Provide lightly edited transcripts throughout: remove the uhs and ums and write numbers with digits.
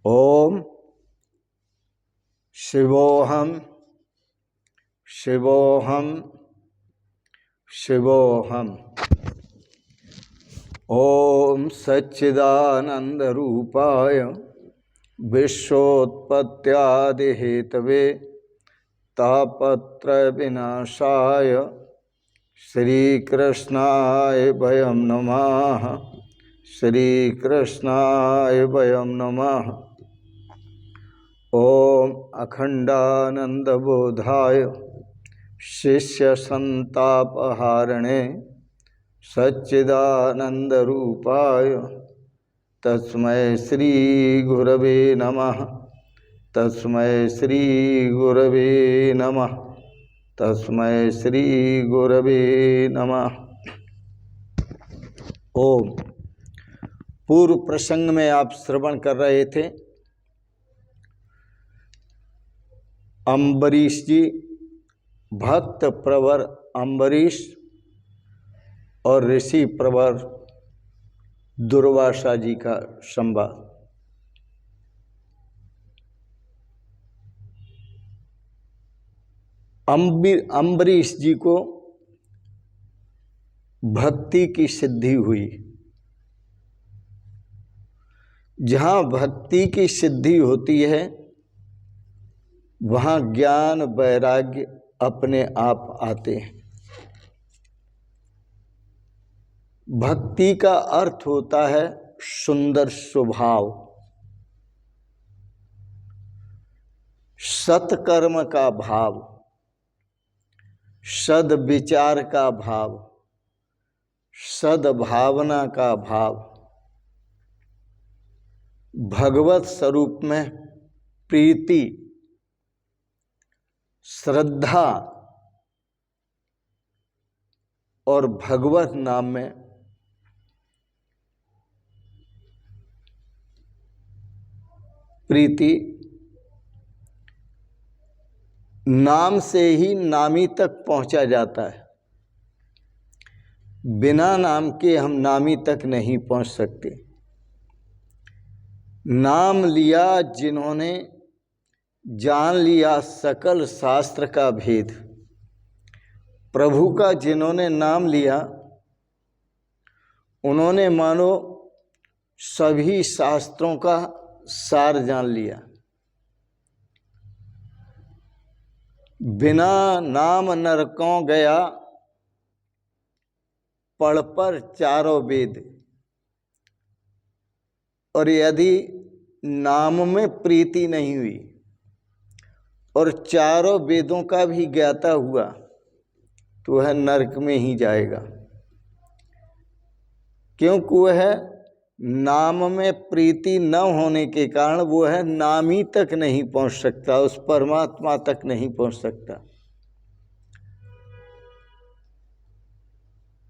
ओम शिवोहम शिवोहम शिवोहम। ओम सच्चिदानंद रूपाय विश्वोत्पत्त्यादि Hathaway तापत्रय विनाशाय श्रीकृष्णाय वयं नमः। श्रीकृष्णाय वयं नमः। ओम अखंडानंदबोधाय शिष्यसंतापहारिणे सच्चिदानंदरूपाय तस्मै श्री गुरवे नमः। तस्मै श्री गुरवे नमः। तस्मै श्री गुरवे नमः। ओम। पूर्व प्रसंग में आप श्रवण कर रहे थे अम्बरीश जी, भक्त प्रवर अम्बरीश और ऋषि प्रवर दुर्वासा जी का संवाद। अम्बरीश जी को भक्ति की सिद्धि हुई। जहाँ भक्ति की सिद्धि होती है वहाँ ज्ञान वैराग्य अपने आप आते हैं। भक्ति का अर्थ होता है सुंदर स्वभाव, सत्कर्म का भाव, सद्विचार का भाव, सद्भावना का भाव, भगवत स्वरूप में प्रीति, श्रद्धा और भगवत नाम में प्रीति। नाम से ही नामी तक पहुंचा जाता है। बिना नाम के हम नामी तक नहीं पहुंच सकते। नाम लिया जिन्होंने, जान लिया सकल शास्त्र का भेद। प्रभु का जिन्होंने नाम लिया उन्होंने मानो सभी शास्त्रों का सार जान लिया। बिना नाम नरकों गया पढ़ पर चारों वेद। और यदि नाम में प्रीति नहीं हुई और चारों वेदों का भी ज्ञाता हुआ तो वह नरक में ही जाएगा, क्योंकि वह नाम में प्रीति न होने के कारण वो है नामी तक नहीं पहुंच सकता, उस परमात्मा तक नहीं पहुंच सकता।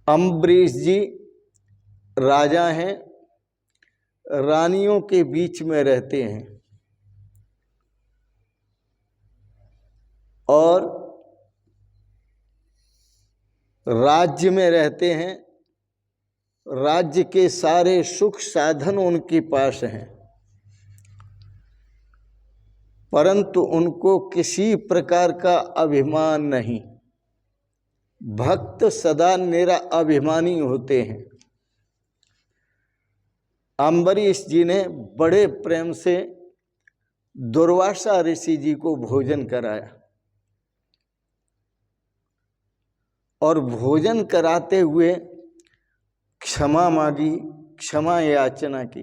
अम्बरीश जी राजा हैं, रानियों के बीच में रहते हैं और राज्य में रहते हैं। राज्य के सारे सुख साधन उनके पास हैं, परंतु उनको किसी प्रकार का अभिमान नहीं। भक्त सदा निराभिमानी होते हैं। अम्बरीश जी ने बड़े प्रेम से दुर्वासा ऋषि जी को भोजन कराया और भोजन कराते हुए क्षमा मांगी, क्षमा याचना की।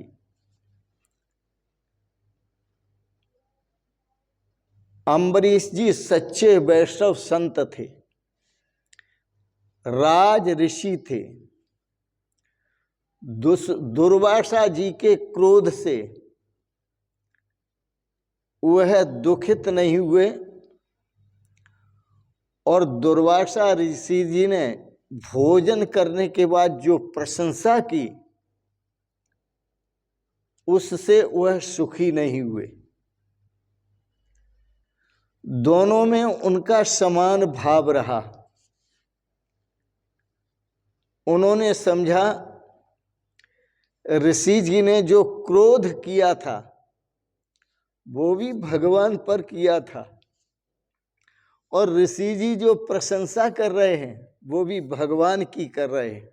अम्बरीश जी सच्चे वैष्णव संत थे, राज ऋषि थे। दुर्वासा जी के क्रोध से वह दुखित नहीं हुए और दुर्वासा ऋषि जी ने भोजन करने के बाद जो प्रशंसा की उससे वह सुखी नहीं हुए। दोनों में उनका समान भाव रहा। उन्होंने समझा ऋषि जी ने जो क्रोध किया था वो भी भगवान पर किया था, और ऋषि जी जो प्रशंसा कर रहे हैं वो भी भगवान की कर रहे हैं।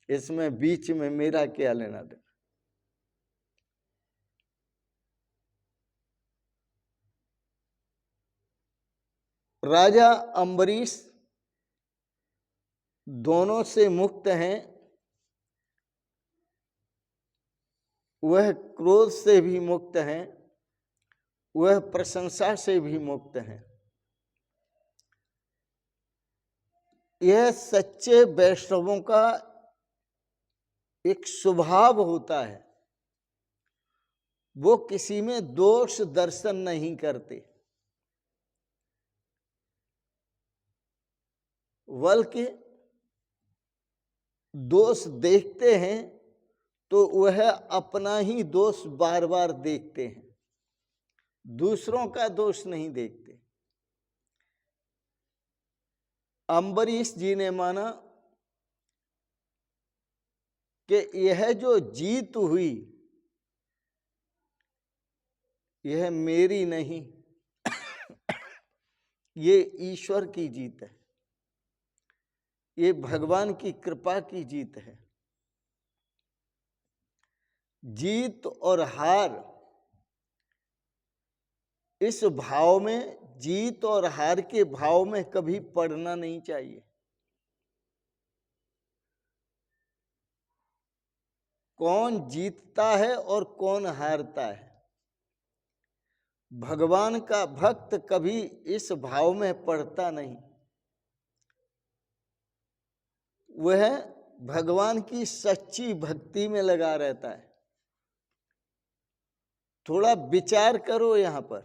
इसमें बीच में मेरा क्या लेना देना। राजा अम्बरीश दोनों से मुक्त हैं। वह क्रोध से भी मुक्त हैं, वह प्रशंसा से भी मुक्त हैं। यह सच्चे वैष्णवों का एक स्वभाव होता है, वो किसी में दोष दर्शन नहीं करते, बल्कि दोष देखते हैं तो वह अपना ही दोष बार बार देखते हैं, दूसरों का दोष नहीं देखते। अम्बरीश जी ने माना कि यह जो जीत हुई यह मेरी नहीं, ये ईश्वर की जीत है, ये भगवान की कृपा की जीत है। जीत और हार, इस भाव में, जीत और हार के भाव में कभी पड़ना नहीं चाहिए। कौन जीतता है और कौन हारता है, भगवान का भक्त कभी इस भाव में पड़ता नहीं। वह भगवान की सच्ची भक्ति में लगा रहता है। थोड़ा विचार करो यहां पर,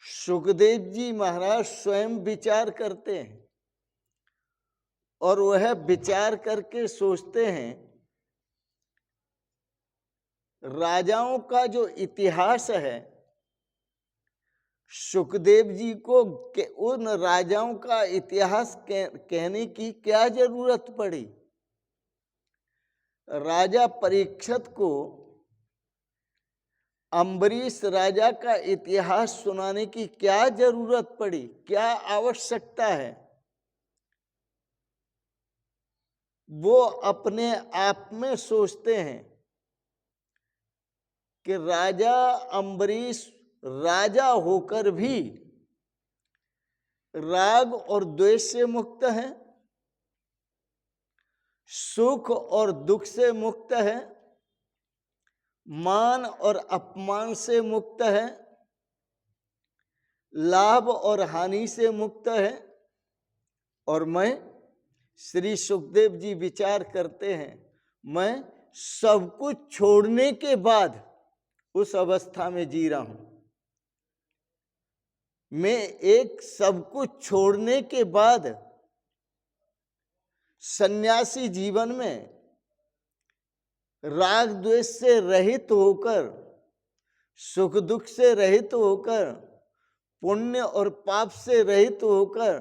सुखदेव जी महाराज स्वयं विचार करते हैं और वह विचार करके सोचते हैं राजाओं का जो इतिहास है, सुखदेव जी को उन राजाओं का इतिहास कहने की क्या जरूरत पड़ी। राजा परीक्षित को अम्बरीश राजा का इतिहास सुनाने की क्या जरूरत पड़ी, क्या आवश्यकता है। वो अपने आप में सोचते हैं कि राजा अम्बरीश राजा होकर भी राग और द्वेष से मुक्त है, सुख और दुख से मुक्त है, मान और अपमान से मुक्त है, लाभ और हानि से मुक्त है। और मैं, श्री सुखदेव जी विचार करते हैं, मैं सब कुछ छोड़ने के बाद उस अवस्था में जी रहा हूं। मैं एक सब कुछ छोड़ने के बाद सन्यासी जीवन में राग द्वेष से रहित होकर, सुख दुख से रहित होकर, पुण्य और पाप से रहित होकर,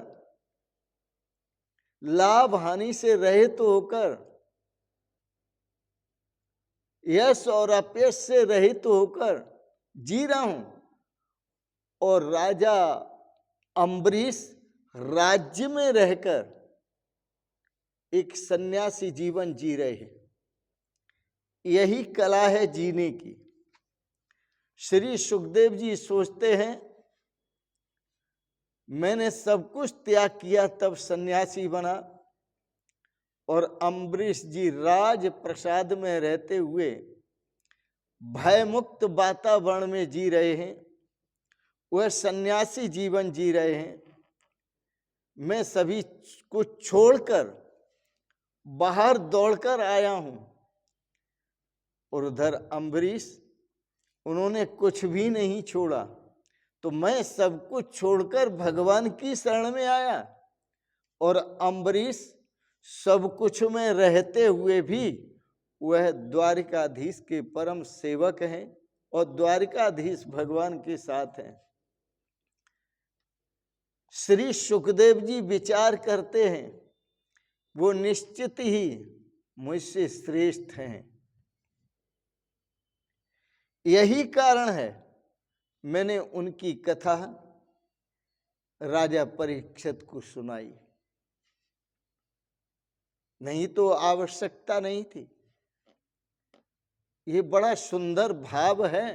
लाभ हानि से रहित होकर, यश और अपयश से रहित होकर जी रहा हूं। और राजा अम्बरीश राज्य में रहकर एक सन्यासी जीवन जी रहे हैं। यही कला है जीने की। श्री सुखदेव जी सोचते हैं मैंने सब कुछ त्याग किया तब सन्यासी बना, और अम्बरीश जी राज प्रसाद में रहते हुए भयमुक्त वातावरण में जी रहे हैं, वह सन्यासी जीवन जी रहे हैं। मैं सभी कुछ छोड़कर बाहर दौड़कर आया हूं, और उधर अम्बरीश, उन्होंने कुछ भी नहीं छोड़ा। तो मैं सब कुछ छोड़कर भगवान की शरण में आया, और अम्बरीश सब कुछ में रहते हुए भी वह द्वारिकाधीश के परम सेवक हैं, और द्वारिकाधीश भगवान के साथ हैं। श्री सुखदेव जी विचार करते हैं वो निश्चित ही मुझसे श्रेष्ठ हैं। यही कारण है मैंने उनकी कथा राजा परीक्षित को सुनाई, नहीं तो आवश्यकता नहीं थी। ये बड़ा सुंदर भाव है।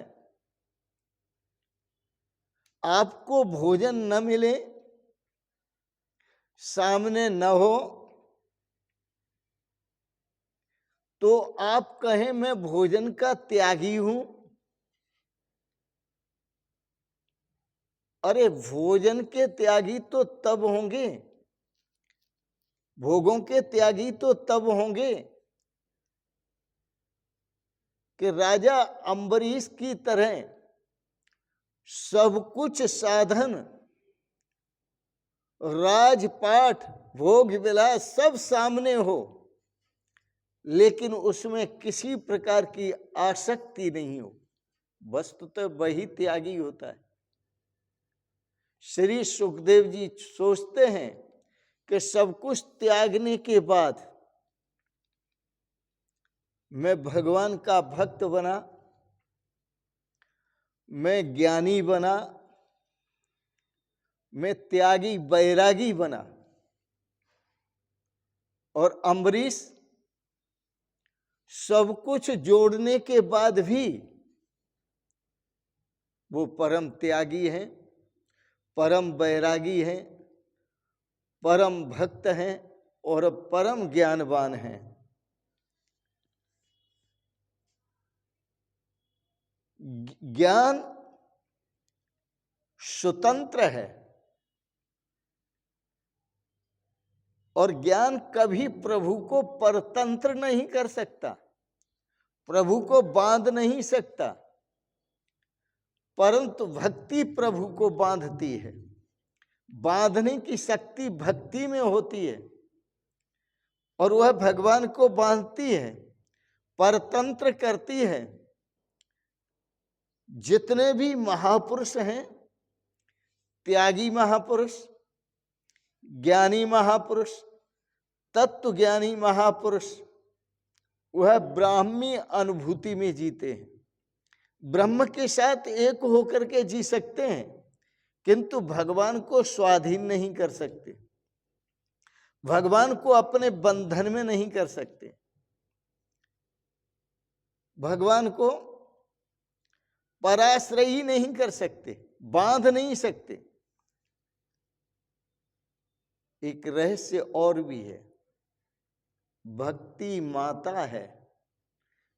आपको भोजन न मिले, सामने न हो, तो आप कहें मैं भोजन का त्यागी हूं। अरे भोजन के त्यागी तो तब होंगे, भोगों के त्यागी तो तब होंगे कि राजा अम्बरीश की तरह सब कुछ साधन, राजपाट, भोग विलास सब सामने हो, लेकिन उसमें किसी प्रकार की आसक्ति नहीं हो। वस्तुतः वही त्यागी होता है। श्री सुखदेव जी सोचते हैं कि सब कुछ त्यागने के बाद मैं भगवान का भक्त बना, मैं ज्ञानी बना, मैं त्यागी बैरागी बना। और अम्बरीश सब कुछ जोड़ने के बाद भी वो परम त्यागी हैं, परम बैरागी हैं, परम भक्त हैं और परम ज्ञानवान हैं। ज्ञान स्वतंत्र है और ज्ञान कभी प्रभु को परतंत्र नहीं कर सकता, प्रभु को बांध नहीं सकता, परंतु भक्ति प्रभु को बांधती है। बांधने की शक्ति भक्ति में होती है और वह भगवान को बांधती है, परतंत्र करती है। जितने भी महापुरुष हैं, त्यागी महापुरुष, ज्ञानी महापुरुष, तत्व ज्ञानी महापुरुष, वह ब्राह्मी अनुभूति में जीते हैं। ब्रह्म के साथ एक होकर के जी सकते हैं, किंतु भगवान को स्वाधीन नहीं कर सकते, भगवान को अपने बंधन में नहीं कर सकते, भगवान को पराश्रयी नहीं कर सकते, बांध नहीं सकते। एक रहस्य और भी है, भक्ति माता है,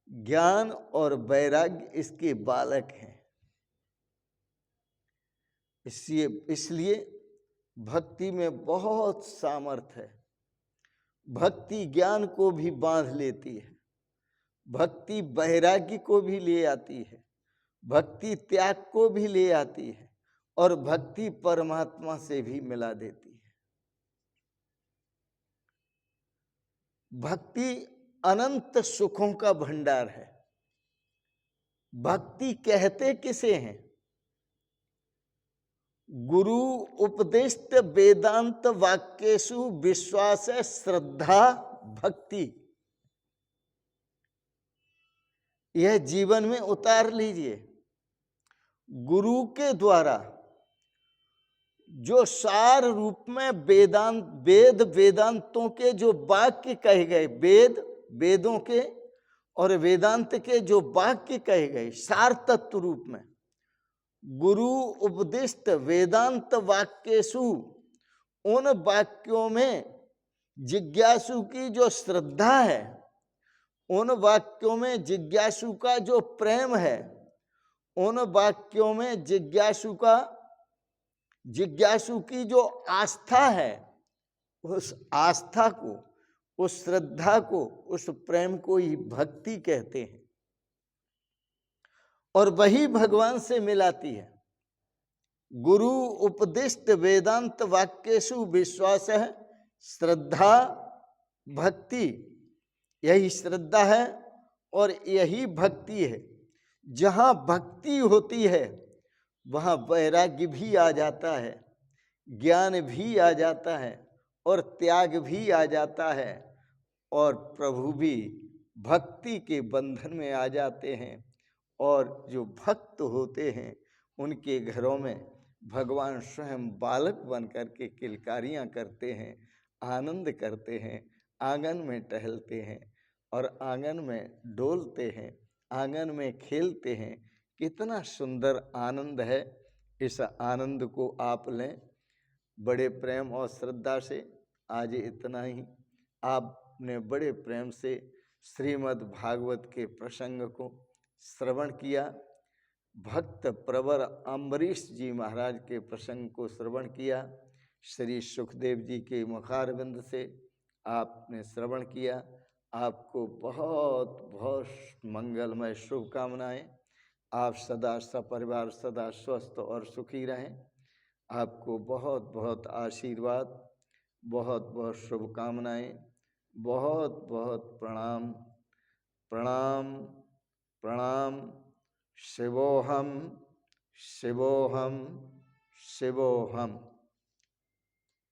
ज्ञान और वैराग्य इसके बालक हैं। इसलिए भक्ति में बहुत सामर्थ्य है। भक्ति ज्ञान को भी बांध लेती है, भक्ति वैराग्य को भी ले आती है, भक्ति त्याग को भी ले आती है और भक्ति परमात्मा से भी मिला देती है। भक्ति अनंत सुखों का भंडार है। भक्ति कहते किसे हैं? गुरु उपदिष्ट वेदांत वाक्येषु विश्वास श्रद्धा भक्ति। यह जीवन में उतार लीजिए। गुरु के द्वारा जो सार रूप में वेदांतों के जो वाक्य कहे गए, वेदों के और वेदांत के जो वाक्य कहे गए सार तत्व रूप में, गुरु उपदिष्ट वेदांत वाक्येषु, उन वाक्यों में जिज्ञासु की जो श्रद्धा है, उन वाक्यों में जिज्ञासु का जो प्रेम है, उन वाक्यों में जिज्ञासु की जो आस्था है, उस आस्था को, उस श्रद्धा को, उस प्रेम को ही भक्ति कहते हैं और वही भगवान से मिलाती है। गुरु उपदिष्ट वेदांत वाक्येषु विश्वास है श्रद्धा भक्ति। यही श्रद्धा है और यही भक्ति है। जहाँ भक्ति होती है वहाँ वैराग्य भी आ जाता है, ज्ञान भी आ जाता है और त्याग भी आ जाता है और प्रभु भी भक्ति के बंधन में आ जाते हैं। और जो भक्त होते हैं उनके घरों में भगवान स्वयं बालक बन कर के किलकारियाँ करते हैं, आनंद करते हैं, आंगन में टहलते हैं और आंगन में डोलते हैं, आंगन में खेलते हैं। कितना सुंदर आनंद है। इस आनंद को आप लें बड़े प्रेम और श्रद्धा से। आज इतना ही आपने बड़े प्रेम से श्रीमद् भागवत के प्रसंग को श्रवण किया। भक्त प्रवर अम्बरीश जी महाराज के प्रसंग को श्रवण किया। श्री सुखदेव जी के मुखारविंद से आपने श्रवण किया। आपको बहुत बहुत मंगलमय शुभकामनाएं। आप सदा सपरिवार सदा स्वस्थ और सुखी रहें। आपको बहुत बहुत आशीर्वाद, बहुत बहुत शुभकामनाएं, बहुत बहुत प्रणाम प्रणाम प्रणाम। शिवोहम शिवोहम शिवोहम।